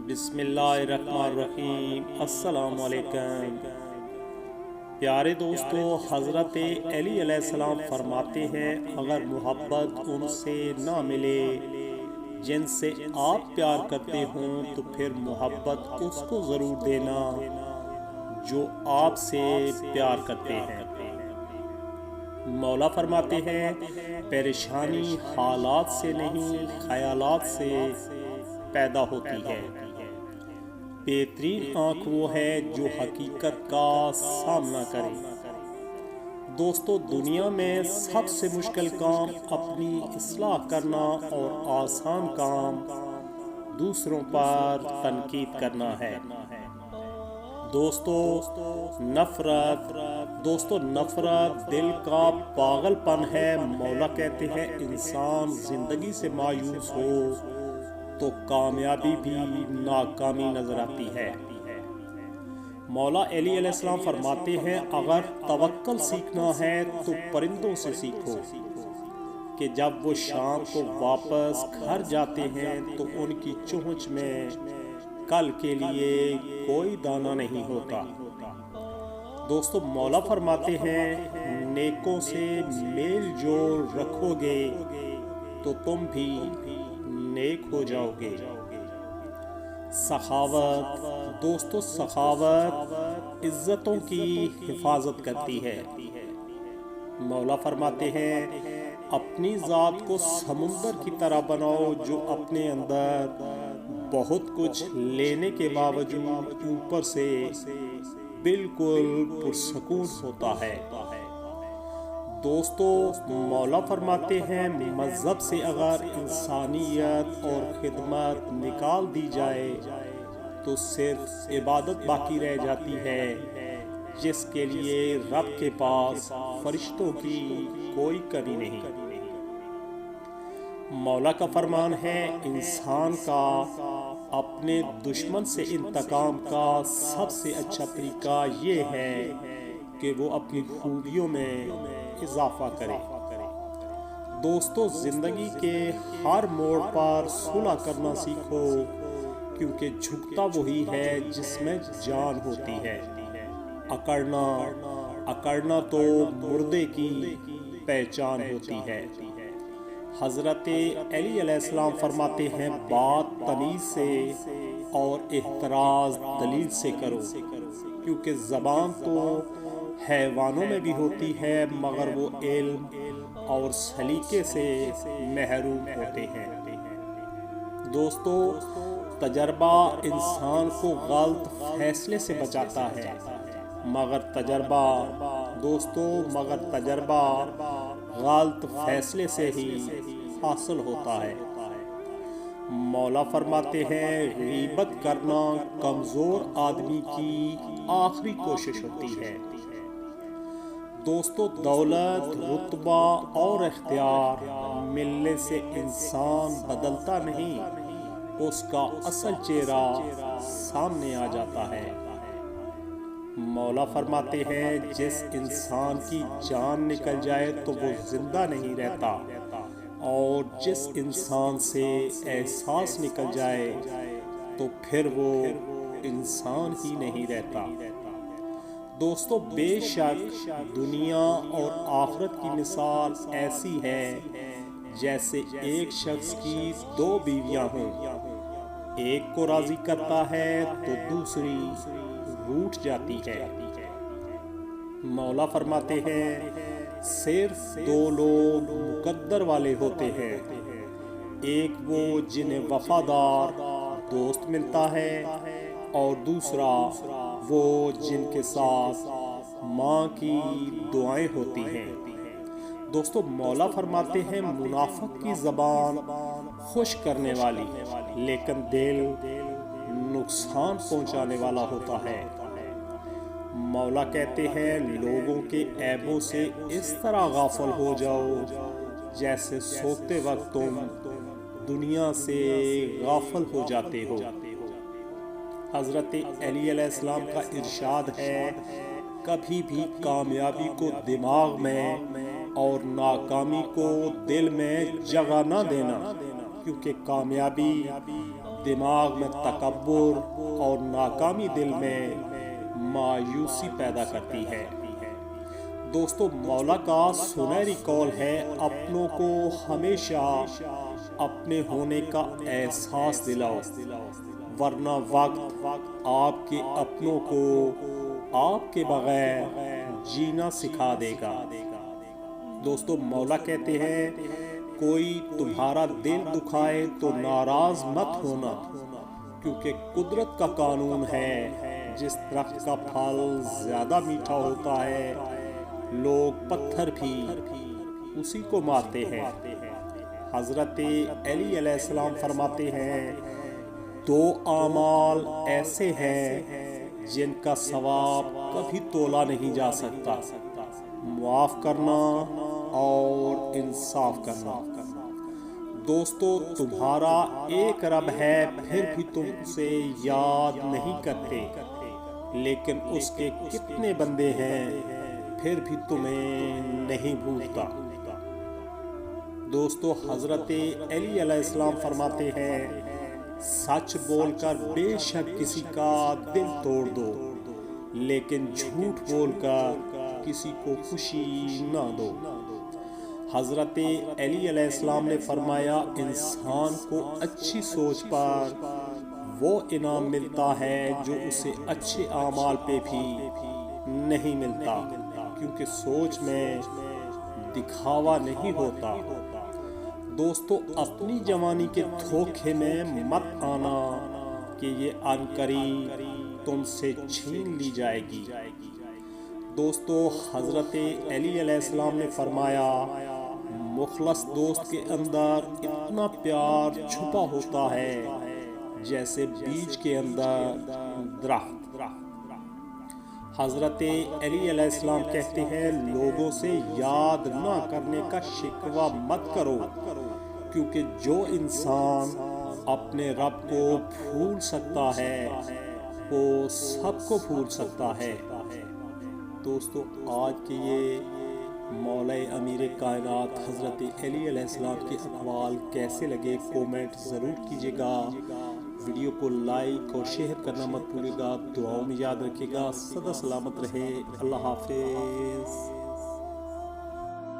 بسم اللہ الرحمن الرحیم۔ السلام علیکم پیارے دوستو، حضرت علی علیہ السلام فرماتے ہیں اگر محبت ان سے نہ ملے جن سے آپ پیار کرتے ہوں تو پھر محبت اس کو ضرور دینا جو آپ سے پیار کرتے ہیں۔ مولا فرماتے ہیں پریشانی حالات سے نہیں خیالات سے پیدا ہوتی ہے۔ بہترین آنکھ وہ ہے جو حقیقت کا سامنا کرے۔ دوستو، دنیا میں سب سے مشکل کام اپنی اصلاح کرنا اور آسان کام دوسروں پر تنقید کرنا ہے۔ دوستو نفرت دل کا پاگل پن ہے۔ مولا کہتے ہیں انسان زندگی سے مایوس ہو تو کامیابی بھی ناکامی نظر آتی ہے۔ مولا علی علیہ السلام فرماتے ہیں اگر توکل سیکھنا ہے تو پرندوں سے سیکھو کہ جب وہ شام کو واپس گھر جاتے ہیں تو ان کی چونچ میں کل کے لیے کوئی دانہ نہیں ہوتا۔ دوستو، مولا فرماتے ہیں نیکوں سے میل جول رکھو گے تو تم بھی نیک ہو جاؤ گے۔ سخاوت عزتوں کی حفاظت کرتی ہے۔ مولا فرماتے ہیں اپنی ذات کو سمندر کی طرح بناؤ جو اپنے اندر بہت کچھ لینے کے باوجود اوپر سے بالکل پرسکون ہوتا ہے۔ دوستو، مولا فرماتے ہیں مذہب سے اگر انسانیت اور خدمت نکال دی جائے تو صرف عبادت باقی رہ جاتی ہے جس کے لیے رب کے پاس فرشتوں کی کوئی کمی نہیں۔ مولا کا فرمان ہے انسان کا اپنے دشمن سے انتقام کا سب سے اچھا طریقہ یہ ہے کہ وہ اپنی خوبیوں میں اضافہ کرے۔ دوستو، زندگی کے ہر موڑ پر صلح کرنا سیکھو کیونکہ جھکتا وہی ہے جس میں جان ہوتی ہے۔ اکڑنا تو مردے کی پہچان ہوتی ہے۔ حضرت علی علیہ السلام فرماتے ہیں بات تمیز سے اور احتراز دلیل سے کرو کیونکہ زبان تو حیوانوں میں بھی ہوتی ہے مگر وہ علم اور سلیقے سے محروم ہوتے ہیں۔ دوستو، تجربہ انسان کو غلط فیصلے سے بچاتا ہے مگر تجربہ غلط فیصلے سے ہی حاصل ہوتا ہے۔ مولا فرماتے ہیں غیبت کرنا کمزور آدمی کی آخری کوشش ہوتی ہے۔ دوستو، دولت، رتبہ اور اختیار ملنے سے انسان بدلتا نہیں، اس کا اصل چہرہ سامنے آ جاتا ہے۔ مولا فرماتے ہیں جس انسان کی جان نکل جائے تو وہ زندہ نہیں رہتا اور جس انسان سے احساس نکل جائے تو پھر وہ انسان ہی نہیں رہتا۔ دوستو، بے شک دنیا اور آخرت کی مثال ایسی ہے جیسے ایک شخص کی دو بیویاں ہوں، ایک کو راضی کرتا ہے تو دوسری روٹھ جاتی ہے۔ مولا فرماتے ہیں صرف دو لوگ مقدر والے ہوتے ہیں، ایک وہ جنہیں وفادار دوست ملتا ہے اور دوسرا وہ جن کے ساتھ ماں کی دعائیں ہوتی ہیں۔ دوستو، مولا فرماتے ہیں منافق کی زبان خوش کرنے والی لیکن دل نقصان پہنچانے والا ہوتا ہے۔ مولا کہتے ہیں لوگوں کے عیبوں سے اس طرح غافل ہو جاؤ جیسے سوتے وقت تم دنیا سے غافل ہو جاتے ہو۔ حضرت علی علیہ السلام کا ارشاد ہے کبھی بھی کامیابی کو دماغ میں اور ناکامی کو دل میں جگہ نہ دینا کیونکہ کامیابی دماغ میں تکبر اور ناکامی دل میں مایوسی پیدا کرتی ہے۔ دوستو، مولا کا سنہری قول ہے، اپنوں کو ہمیشہ اپنے ہونے کا احساس دلاؤ، ورنہ وقت آپ کے اپنوں کو آپ کے بغیر جینا سکھا دے گا۔ دوستو، مولا کہتے ہیں، کوئی تمہارا دل دکھائے تو ناراض مت ہونا، کیونکہ قدرت کا قانون ہے، جس درخت کا پھل زیادہ میٹھا ہوتا ہے لوگ پتھر بھی اسی کو مارتے ہیں۔ حضرت علی علیہ السلام فرماتے ہیں، دو اعمال ایسے ہیں جن کا ثواب کبھی تولا نہیں جا سکتا، معاف کرنا اور انصاف کرنا۔ دوستو، تمہارا ایک رب ہے، پھر بھی تم اسے یاد نہیں کرتے، لیکن اس کے کتنے بندے ہیں، پھر بھی تمہیں نہیں بھولتا۔ دوستو، حضرت علی علیہ السلام فرماتے ہیں، سچ بول کر بے شک کسی کا دل توڑ دو، لیکن جھوٹ بول کر کسی کو خوشی نہ دو۔ حضرت علی علیہ السلام نے فرمایا، انسان کو اچھی سوچ پر وہ انعام ملتا ہے جو اسے اچھے اعمال پہ بھی نہیں ملتا، کیونکہ سوچ میں دکھاوا نہیں ہوتا۔ دوستو، اپنی جوانی کے دھوکے میں مت آنا کہ یہ عنقریب تم سے چھین لی جائے گی۔ دوستو، حضرت علی علیہ السلام نے فرمایا، مخلص دوست کے اندر اتنا پیار چھپا ہوتا ہے جیسے بیج کے اندر درخت۔ حضرت علی علیہ السلام کہتے ہیں، لوگوں سے یاد نہ کرنے کا شکوہ مت کرو، کیونکہ جو انسان اپنے رب کو بھول سکتا ہے وہ سب کو بھول سکتا ہے۔ دوستو، آج کے یہ مولا امیر کائنات حضرت علی علیہ السلام کے اقوال کیسے لگے، کومنٹ ضرور کیجیے گا۔ ویڈیو کو لائک اور شیئر کرنا مت بھولیے گا، دعاؤں میں یاد رکھیے گا۔ سدا سلامت رہے، اللہ حافظ۔